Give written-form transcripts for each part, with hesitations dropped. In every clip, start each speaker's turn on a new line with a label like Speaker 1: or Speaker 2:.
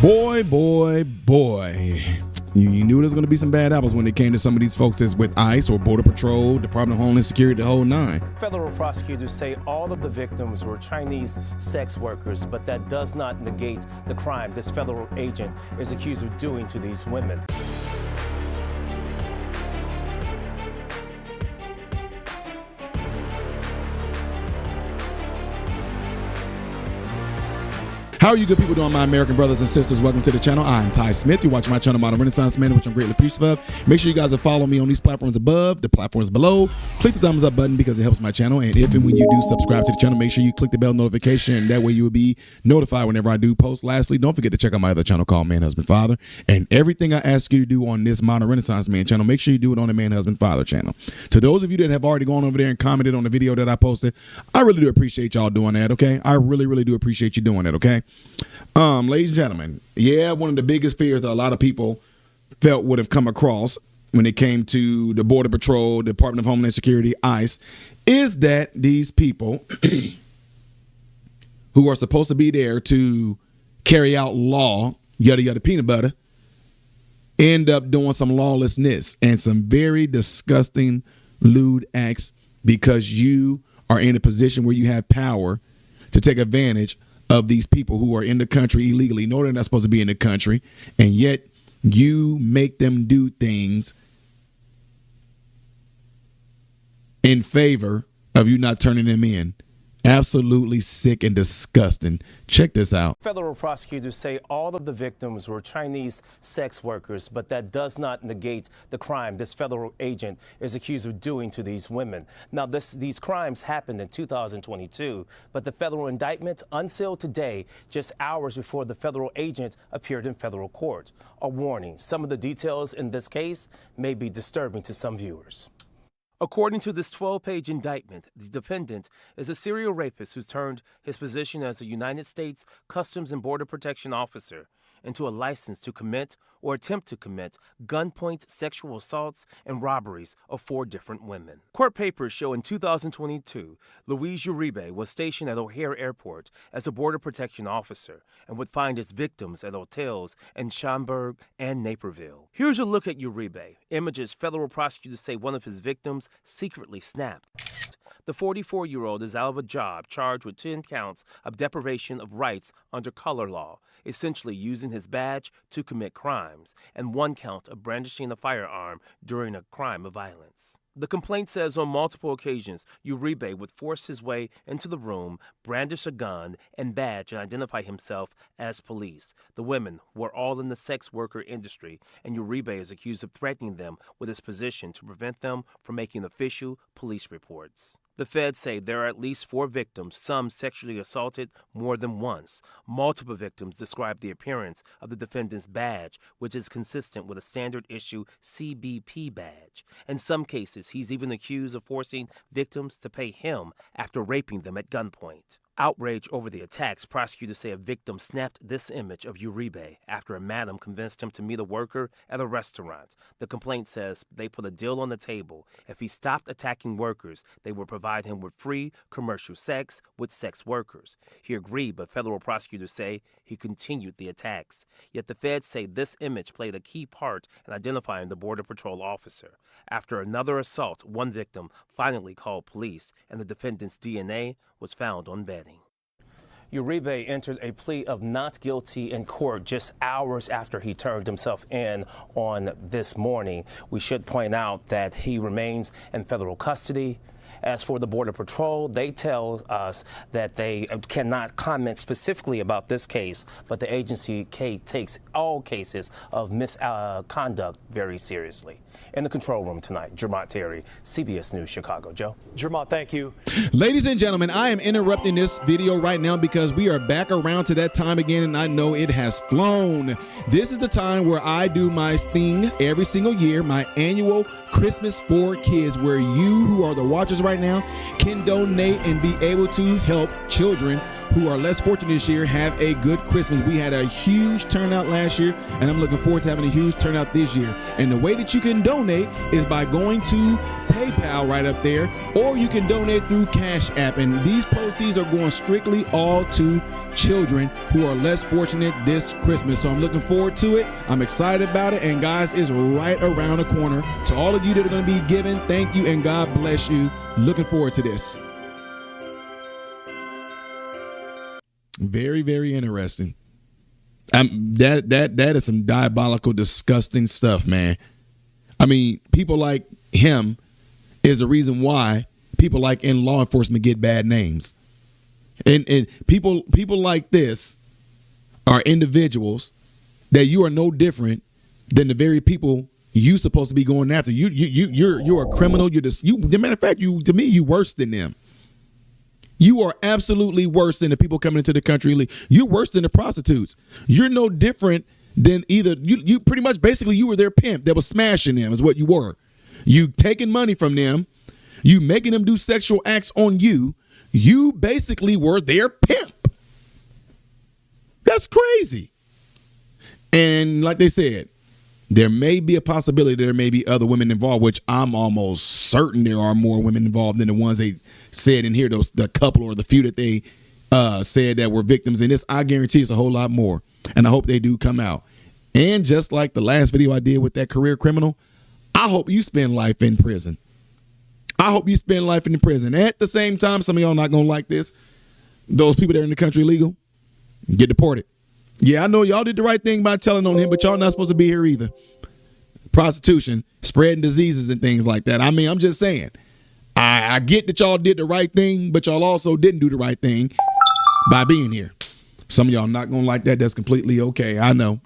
Speaker 1: Boy. You knew there was going to be some bad apples when it came to some of these folks that's with ICE or Border Patrol, Department of Homeland Security, the whole nine.
Speaker 2: Federal prosecutors say all of the victims were Chinese sex workers, but that does not negate the crime this federal agent is accused of doing to these women.
Speaker 1: How are you good people doing, my American brothers and sisters? Welcome to the channel. I'm Ty Smith. You're watching my channel, Modern Renaissance Man, which I'm greatly appreciative of. Make sure you guys are following me on these platforms above, the platforms below. Click the thumbs up button because it helps my channel. And if and when you do subscribe to the channel, make sure you click the bell notification. That way you will be notified whenever I do post. Lastly, don't forget to check out my other channel called Man, Husband, Father. And everything I ask you to do on this Modern Renaissance Man channel, make sure you do it on the Man, Husband, Father channel. To those of you that have already gone over there and commented on the video that I posted, I really do appreciate y'all doing that, okay? I really do appreciate you doing that, okay? Ladies and gentlemen, one of the biggest fears that a lot of people felt would have come across when it came to the Border Patrol, Department of Homeland Security, ICE, is that these people who are supposed to be there to carry out law, yada, yada, peanut butter, end up doing some lawlessness and some very disgusting, lewd acts because you are in a position where you have power to take advantage of these people who are in the country illegally. No, they're not supposed to be in the country, and yet you make them do things in favor of you not turning them in. Absolutely sick and disgusting. Check this out.
Speaker 2: Federal prosecutors say all of the victims were Chinese sex workers, but that does not negate the crime this federal agent is accused of doing to these women. Now, these crimes happened in 2022, but the federal indictment unsealed today, just hours before the federal agent appeared in federal court. A warning, some of the details in this case may be disturbing to some viewers. According to this 12-page indictment, the defendant is a serial rapist who's turned his position as a United States Customs and Border Protection officer into a license to commit or attempt to commit gunpoint sexual assaults and robberies of 4 different women. Court papers show in 2022, Luis Uribe was stationed at O'Hare Airport as a border protection officer and would find his victims at hotels in Schaumburg and Naperville. Here's a look at Uribe. Images federal prosecutors say one of his victims secretly snapped. The 44-year-old is out of a job charged with 10 counts of deprivation of rights under color law, essentially using his badge to commit crimes, and 1 count of brandishing a firearm during a crime of violence. The complaint says on multiple occasions, Uribe would force his way into the room, brandish a gun, and badge and identify himself as police. The women were all in the sex worker industry, and Uribe is accused of threatening them with his position to prevent them from making official police reports. The feds say there are at least 4 victims, some sexually assaulted more than once. Multiple victims describe the appearance of the defendant's badge, which is consistent with a standard issue CBP badge. In some cases, he's even accused of forcing victims to pay him after raping them at gunpoint. Outrage over the attacks, prosecutors say a victim snapped this image of Uribe after a madam convinced him to meet a worker at a restaurant. The complaint says they put a deal on the table. If he stopped attacking workers, they would provide him with free commercial sex with sex workers. He agreed, but federal prosecutors say he continued the attacks. Yet the feds say this image played a key part in identifying the Border Patrol officer. After another assault, 1 victim finally called police, and the defendant's DNA was found on bedding. Uribe entered a plea of not guilty in court just hours after he turned himself in on this morning. We should point out that he remains in federal custody. As for the Border Patrol, they tell us that they cannot comment specifically about this case, but the agency takes all cases of misconduct very seriously. In the control room tonight, Jermont Terry, CBS News, Chicago. Joe?
Speaker 3: Jermont, thank you.
Speaker 1: Ladies and gentlemen, I am interrupting this video right now because we are back around to that time again, and I know it has flown. This is the time where I do my thing every single year, my annual Christmas for Kids, where you who are the watchers right now can donate and be able to help children who are less fortunate this year have a good Christmas. We had a huge turnout last year, and I'm looking forward to having a huge turnout this year. And the way that you can donate is by going to PayPal right up there, or you can donate through Cash App. And these proceeds are going strictly all to children who are less fortunate this Christmas. So I'm looking forward to it. I'm excited about it. And guys, it's right around the corner. To all of you that are going to be giving, thank you and God bless you. Looking forward to this. Very, very interesting. That is some diabolical, disgusting stuff, man. I mean, people like him is the reason why people like in law enforcement get bad names. And people like this are individuals that you are no different than the very people you supposed to be going after. You're a criminal. As a matter of fact, to me, you worse than them. You are absolutely worse than the people coming into the country. You're worse than the prostitutes. You're no different than either. You pretty much basically you were their pimp that was smashing them is what you were. You taking money from them. You making them do sexual acts on you. You basically were their pimp. That's crazy. And like they said, there may be a possibility there may be other women involved, which I'm almost certain there are more women involved than the ones they said in here, the couple or the few that they said that were victims in this. I guarantee it's a whole lot more. And I hope they do come out. And just like the last video I did with that career criminal, I hope you spend life in prison. I hope you spend life in the prison. At the same time, some of y'all not going to like this. Those people that are in the country illegal, get deported. Yeah, I know y'all did the right thing by telling on him, but y'all not supposed to be here either. Prostitution, spreading diseases and things like that. I mean, I'm just saying. I get that y'all did the right thing, but y'all also didn't do the right thing by being here. Some of y'all not going to like that. That's completely okay. I know.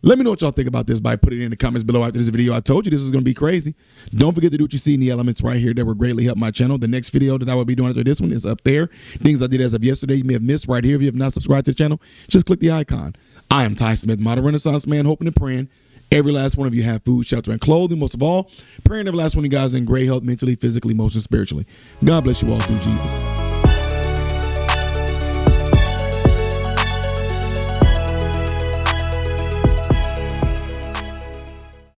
Speaker 1: Let me know what y'all think about this by putting it in the comments below after this video. I told you this is going to be crazy. Don't forget to do what you see in the elements right here that will greatly help my channel. The next video that I will be doing after this one is up there. Things I did as of yesterday you may have missed right here. If you have not subscribed to the channel, just click the icon. I am Ty Smith, modern Renaissance man, hoping and praying every last one of you have food, shelter, and clothing. Most of all, praying every last one of you guys in great health, mentally, physically, emotionally, spiritually. God bless you all through Jesus.